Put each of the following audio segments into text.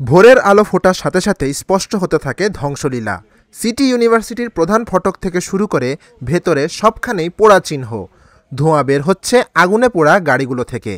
ভোরের আলো ফোটার সাথে সাথেই স্পষ্ট হতে থাকে ধ্বংসলীলা। সিটি ইউনিভার্সিটির প্রধান ফটক থেকে শুরু করে ভেতরে সবখানেই পোড়া চিহ্ন। ধোঁয়া বের হচ্ছে আগুনে পোড়া গাড়িগুলো থেকে।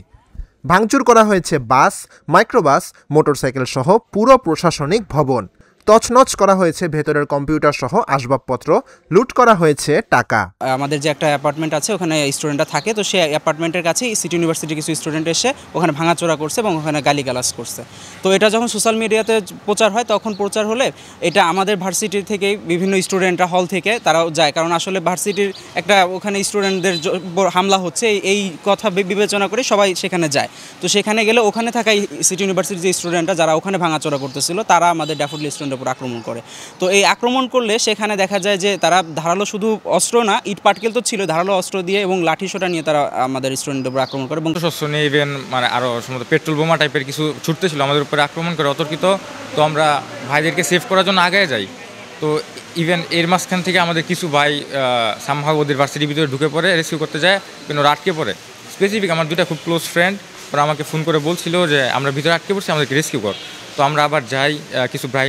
ভাঙচুর করা হয়েছে বাস, মাইক্রোবাস, মোটরসাইকেল সহ পুরো প্রশাসনিক ভবন। তছনছ করা হয়েছে ভেতরের কম্পিউটার সহ আসবাবপত্র, লুট করা হয়েছে টাকা। আমাদের যে একটা অ্যাপার্টমেন্ট আছে ওখানে স্টুডেন্টরা থাকে, তো সেই অ্যাপার্টমেন্টের কাছেই সিটি ইউনিভার্সিটির কিছু স্টুডেন্ট এসে ওখানে ভাঙাচোরা করছে এবং ওখানে গালিগালাজ করছে। তো এটা যখন সোশ্যাল মিডিয়াতে প্রচার হয়, তখন প্রচার হলে এটা আমাদের ভার্সিটি থেকেই বিভিন্ন স্টুডেন্টরা হল থেকে তারাও যায়, কারণ আসলে ভার্সিটির একটা ওখানে স্টুডেন্টদের হামলা হচ্ছে এই কথা বিবেচনা করে সবাই সেখানে যায়। তো সেখানে গেলে ওখানে থাকা সিটি ইউনিভার্সিটির যে স্টুডেন্টরা যারা ওখানে ভাঙাচোরা করতেছিল তারা আমাদের ড্যাফোডিল স্টুডেন্টের উপর আক্রমণ করে। তো এই আক্রমণ করলে সেখানে দেখা যায় যে তারা ধারালো শুধু অস্ত্র না, ইট পাটকেল তো ছিল, ধারালো অস্ত্র দিয়ে এবং লাঠি সোটা নিয়ে তারা আমাদের স্টুডেন্টের উপর আক্রমণ করে এবং শস্য নিয়ে ইভেন আরও সম্ভবত পেট্রোল বোমা টাইপের কিছু ছুটতেছিল আমাদের উপরে আক্রমণ করে অতর্কিত। তো আমরা ভাইদেরকে সেভ করার জন্য আগে যাই। তো ইভেন এর মাঝখান থেকে আমাদের কিছু ভাই সামহাও ওদের ভার্সিটির ভিতরে ঢুকে পড়ে, রেস্কিউ করতে যায়, কিন্তু ওরা আটকে পড়ে। স্পেসিফিক আমার দুটা খুব ক্লোজ ফ্রেন্ড, ওরা আমাকে ফোন করে বলছিল যে আমরা ভিতরে আটকে পড়ছি, আমাদেরকে রেস্কিউ কর। তো আমরা আবার যাই, কিছু ভাই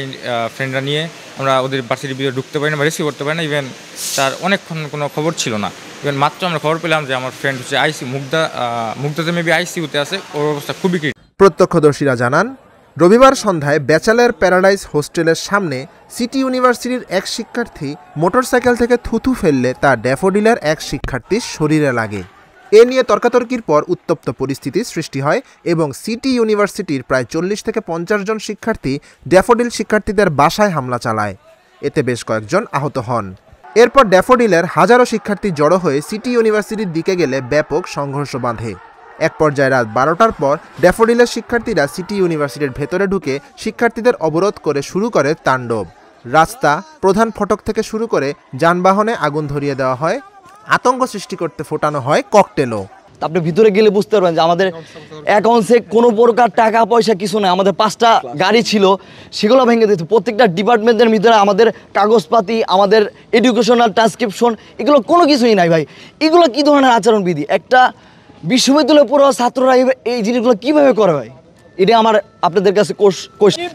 ফ্রেন্ডরা নিয়ে আমরা ওদের ভার্সিটির ভিতরে ঢুকতে পারি না বা রেস্কিউ করতে পারি না। ইভেন তার অনেকক্ষণ কোনো খবর ছিল না। ইভেন মাত্র আমরা খবর পেলাম যে আমার ফ্রেন্ড হচ্ছে মুগ্ধাতে মেবি আইসিইউতে আছে, ওর অবস্থা খুবই ক্রিটিক্যাল। প্রত্যক্ষদর্শীরা জানান, রবিবার সন্ধ্যায় ব্যাচেলার প্যারাডাইস হোস্টেলের সামনে সিটি ইউনিভার্সিটির এক শিক্ষার্থী মোটরসাইকেল থেকে থুথু ফেললে তা ড্যাফোডিলের এক শিক্ষার্থীর শরীরে লাগে। এ নিয়ে তর্কাতর্কির পর উত্তপ্ত পরিস্থিতির সৃষ্টি হয় এবং সিটি ইউনিভার্সিটির প্রায় 40 থেকে 50 জন শিক্ষার্থী ড্যাফোডিল শিক্ষার্থীদের বাসায় হামলা চালায়। এতে বেশ কয়েকজন আহত হন। এরপর ড্যাফোডিলের হাজারো শিক্ষার্থী জড়ো হয়ে সিটি ইউনিভার্সিটির দিকে গেলে ব্যাপক সংঘর্ষ বাঁধে। এক পর্যায়ে রাত 12টার পর ড্যাফোডিলের শিক্ষার্থীরা সিটি ইউনিভার্সিটির ভেতরে ঢুকে শিক্ষার্থীদের অবরোধ করে শুরু করে তাণ্ডব। রাস্তা, প্রধান ফটক থেকে শুরু করে যানবাহনে আগুন ধরিয়ে দেওয়া হয়। আতঙ্ক সৃষ্টি করতে ফোটানো হয় ককটেলও। আপনি ভিতরে গেলে বুঝতে পারবেন যে আমাদের অ্যাকাউন্টসে কোনো প্রকার টাকা পয়সা কিছু নেই। আমাদের 5টা গাড়ি ছিল, সেগুলো ভেঙে দিত। প্রত্যেকটা ডিপার্টমেন্টের ভিতরে আমাদের কাগজপাতি, আমাদের এডুকেশনাল ট্রান্সক্রিপশন, এগুলো কোনো কিছুই নাই ভাই। এগুলো কী ধরনের আচরণবিধি? একটা বিশ্ববিদ্যালয়ে পড়া ছাত্ররা এই জিনিসগুলো কীভাবে করে ভাই? এটা আমার আপনাদের কাছে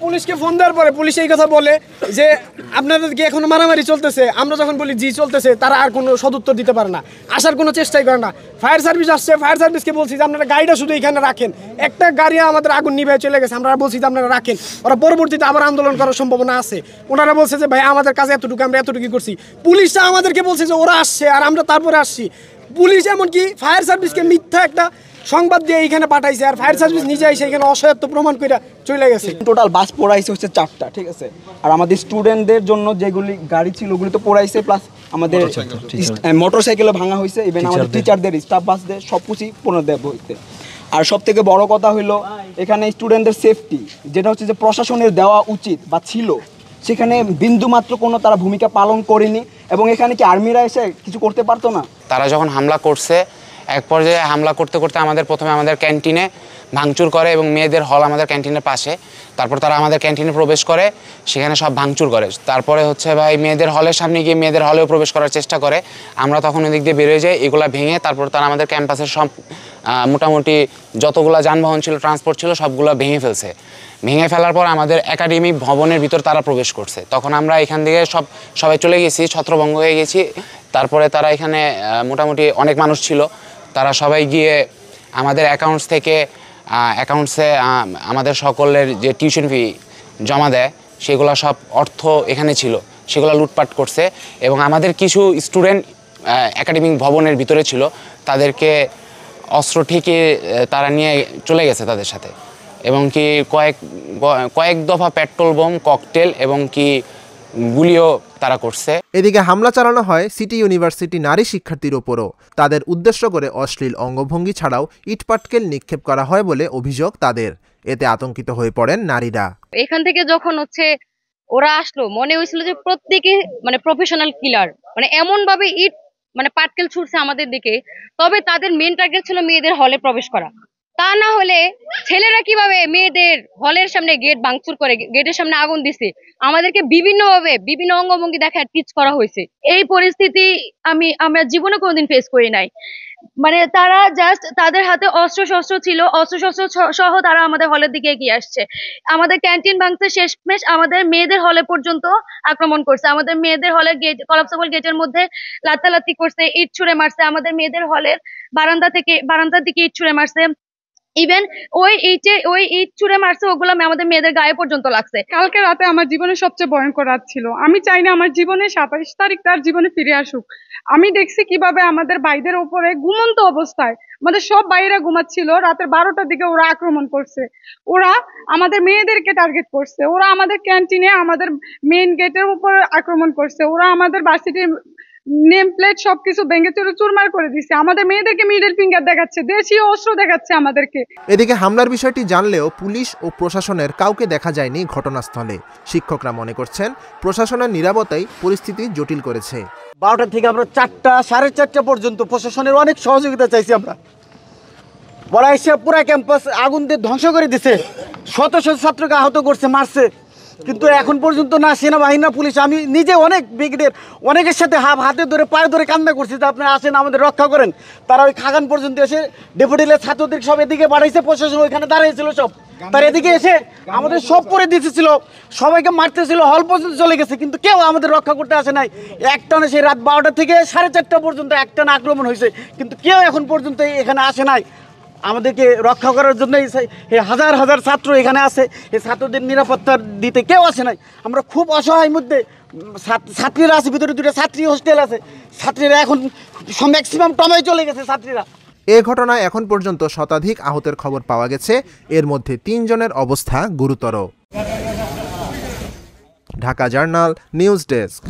পুলিশকে ফোন দেওয়ার পরে পুলিশ এই কথা বলে যে আপনাদেরকে এখনো মারামারি চলতেছে। আমরা যখন বলি জি চলতেছে, তারা আর কোনো সদুত্তর দিতে পারে না, আসার কোনো চেষ্টাই করে না। ফায়ার সার্ভিস আসছে, ফায়ার সার্ভিসকে বলছি যে আপনারা গাড়িটা শুধু এখানে রাখেন, একটা গাড়ি আমাদের আগুন নিভে চলে গেছে, আমরা বলছি যে আপনারা রাখেন। ওরা পরবর্তীতে আবার আন্দোলন করার সম্ভাবনা আছে। ওনারা বলছে যে ভাই আমাদের কাছে এতটুকু, আমরা এতটুকু করছি। পুলিশটা আমাদেরকে বলছে যে ওরা আসছে আর আমরা তারপরে আসছি। পুলিশ এমনকি ফায়ার সার্ভিসকে মিথ্যা একটা সংবাদ দিয়ে এইখানে পাঠাইছে, আর ফায়ার সার্ভিস নিজে এসে এখানে অসহায়ত্ব প্রমাণ করে চলে গেছে। টোটাল বাস পোড়াইছে হচ্ছে 4টা, ঠিক আছে। আর আমাদের স্টুডেন্টদের জন্য যেগুলি গাড়ি ছিল ওগুলি তো পোড়াইছে, প্লাস আমাদের মোটরসাইকেলও ভাঙা হয়েছে। ইভেন আমাদের টিচারদের, স্টাফ বাসদের সব কিছুই পুনর্দেব হইতে। আর সব থেকে বড় কথা হইলো এখানে স্টুডেন্টদের সেফটি, যেটা হচ্ছে যে প্রশাসনের দেওয়া উচিত বা ছিল, সেখানে বিন্দুমাত্র কোনো তারা ভূমিকা পালন করেনি। এবং এখানে কি আর্মিরা এসে কিছু করতে পারতো না? তারা যখন হামলা করছে, এক পর্যায়ে হামলা করতে করতে প্রথমে আমাদের ক্যান্টিনে ভাঙচুর করে এবং মেয়েদের হল আমাদের ক্যান্টিনের পাশে। তারপর তারা আমাদের ক্যান্টিনে প্রবেশ করে, সেখানে সব ভাঙচুর করে। তারপরে হচ্ছে ভাই মেয়েদের হলের সামনে গিয়ে মেয়েদের হলেও প্রবেশ করার চেষ্টা করে। আমরা তখন ওদিক দিয়ে বেরোয় যাই, এগুলা ভেঙে তারপর তারা আমাদের ক্যাম্পাসের সব মোটামুটি যতগুলো যানবাহন ছিল, ট্রান্সপোর্ট ছিল, সবগুলো ভেঙে ফেলছে। ভেঙে ফেলার পর আমাদের একাডেমিক ভবনের ভিতর তারা প্রবেশ করছে। তখন আমরা এখান থেকে সবাই চলে গেছি, ছত্রভঙ্গ হয়ে গেছি। তারপরে তারা এখানে মোটামুটি অনেক মানুষ ছিল, তারা সবাই গিয়ে আমাদের অ্যাকাউন্টসে আমাদের সকলের যে টিউশন ফি জমা দেয়, সেগুলো সব অর্থ এখানে ছিল, সেগুলো লুটপাট করছে। এবং আমাদের কিছু স্টুডেন্ট একাডেমিক ভবনের ভিতরে ছিল, তাদেরকে অস্ত্র ঠিকই তারা নিয়ে চলে গেছে তাদের সাথে। এবং কি কয়েক দফা পেট্রোল বোম, ককটেল এবং কি গুলিও তারা করছে। এদিকে হামলা চালানো হয় সিটি ইউনিভার্সিটি নারী শিক্ষার্থীর ওপরও। তাদের উদ্দেশ্য করে অশ্লীল অঙ্গভঙ্গি ছাড়াও ইটপাটকেল নিক্ষেপ করা হয় বলে অভিযোগ তাদের। এতে আতঙ্কিত হয়ে পড়েন নারীরা। এখান থেকে যখন ওরা আসলো, মনে হয়েছিল যে প্রত্যেকে প্রফেশনাল কিলার, এমন ভাবে ইট পাটকেল ছুটছে আমাদের দিকে। তবে তাদের মেন টার্গেট ছিল মেয়েদের হলে প্রবেশ করা। তা না হলে ছেলেরা কিভাবে মেয়েদের হলের সামনে গেট ভাঙচুর করে, গেটের সামনে আগুন দিছে, আমাদেরকে বিভিন্নভাবে বিভিন্ন অঙ্গভঙ্গি দেখায় টিচ করা হয়েছে। এই পরিস্থিতি আমরা জীবনে কোনোদিন ফেস করি নাই। মানে তারা জাস্ট তাদের হাতে অস্ত্র শস্ত্র ছিল, অস্ত্র শস্ত্র সহ তারা আমাদের হলের দিকে এগিয়ে আসছে। আমাদের ক্যান্টিন ভাঙতে শেষমেশ আমাদের মেয়েদের হলে পর্যন্ত আক্রমণ করছে। আমাদের মেয়েদের হলের গেট, কলাপসেবল গেটের মধ্যে লাত্তালাত্তি করছে, ইট ছুঁড়ে মারছে। আমাদের মেয়েদের হলের বারান্দার দিকে ইট ছুঁড়ে মারছে। ইভেন ওই ইট ছুঁড়ে মারছে, ওগুলো আমাদের মেয়েদের গায়ে পর্যন্ত লাগছে। কালকে রাতে আমার জীবনে সবচেয়ে ভয়ঙ্কর রাত ছিল। আমি চাই না আমার জীবনে 27 তারিখ তার জীবনে ফিরে আসুক। আমি দেখছি কিভাবে আমাদের ভাইদের উপরে ঘুমন্ত অবস্থায় আমাদের সব ভাইয়েরা ঘুমাচ্ছিল, রাতের 12টার দিকে ওরা আক্রমণ করছে। ওরা আমাদের মেয়েদেরকে টার্গেট করছে, ওরা আমাদের ক্যান্টিনে আমাদের মেইন গেটের উপর আক্রমণ করছে, ওরা আমাদের ভার্সিটির নেম প্লেট সবকিছু ভেঙে চুরে চুরমার করে দিচ্ছে। আমাদের মেয়েদেরকে মিডল ফিঙ্গার দেখাচ্ছে, দেশীয় অস্ত্র দেখাচ্ছে আমাদেরকে। এদিকে হামলার বিষয়টি জানলেও পুলিশ ও প্রশাসনের কাউকে দেখা যায়নি ঘটনাস্থলে। শিক্ষকরা মনে করছেন প্রশাসনের নীরবতাই পরিস্থিতি জটিল করেছে। 12টা থেকে আমরা 4টা, 4:30 পর্যন্ত প্রশাসনের অনেক সহযোগিতা চাইছি আমরা। ওরা এসে পুরা ক্যাম্পাস আগুন দিয়ে ধ্বংস করে দিছে, শত শত ছাত্রকে আহত করছে, মারছে। কিন্তু এখন পর্যন্ত না সেনাবাহিনী না পুলিশ, আমি নিজে অনেক ব্রিগেডের অনেকের সাথে হাতে ধরে পায়ে ধরে কান্না করছি যে আপনারা আসেন আমাদের রক্ষা করেন। তারা ওই খাগান পর্যন্ত এসে ডেপুটিলের ছাত্রদের সব এদিকে বাড়াইছে, প্রশাসন ওইখানে দাঁড়িয়েছিল সব, তার এদিকে এসে আমাদের সব করে দিতেছিল, সবাইকে মারতেছিল, হল পর্যন্ত চলে গেছে, কিন্তু কেউ আমাদের রক্ষা করতে আসে নাই। একটানা সেই রাত 12টা থেকে 4:30 পর্যন্ত একটানা আক্রমণ হয়েছে, কিন্তু কেউ এখন পর্যন্ত এখানে আসে নাই আমাদেরকে রক্ষা করার জন্য। এই হাজার হাজার ছাত্র এখানে আছে, এই ছাত্রদের নিরাপত্তা দিতে কেউ আসে নাই। আমরা খুব অসহায় মধ্যে, ছাত্রীরা আছে, ভিতরে 2টা ছাত্রী হোস্টেল আছে, ছাত্রীরা এখন ম্যাক্সিমাম টমায় চলে গেছে ছাত্রীরা। এ ঘটনায় এখন পর্যন্ত শতাধিক আহতের খবর পাওয়া গেছে, এর মধ্যে 3 জনের অবস্থা গুরুতর। Dhaka journal news desk.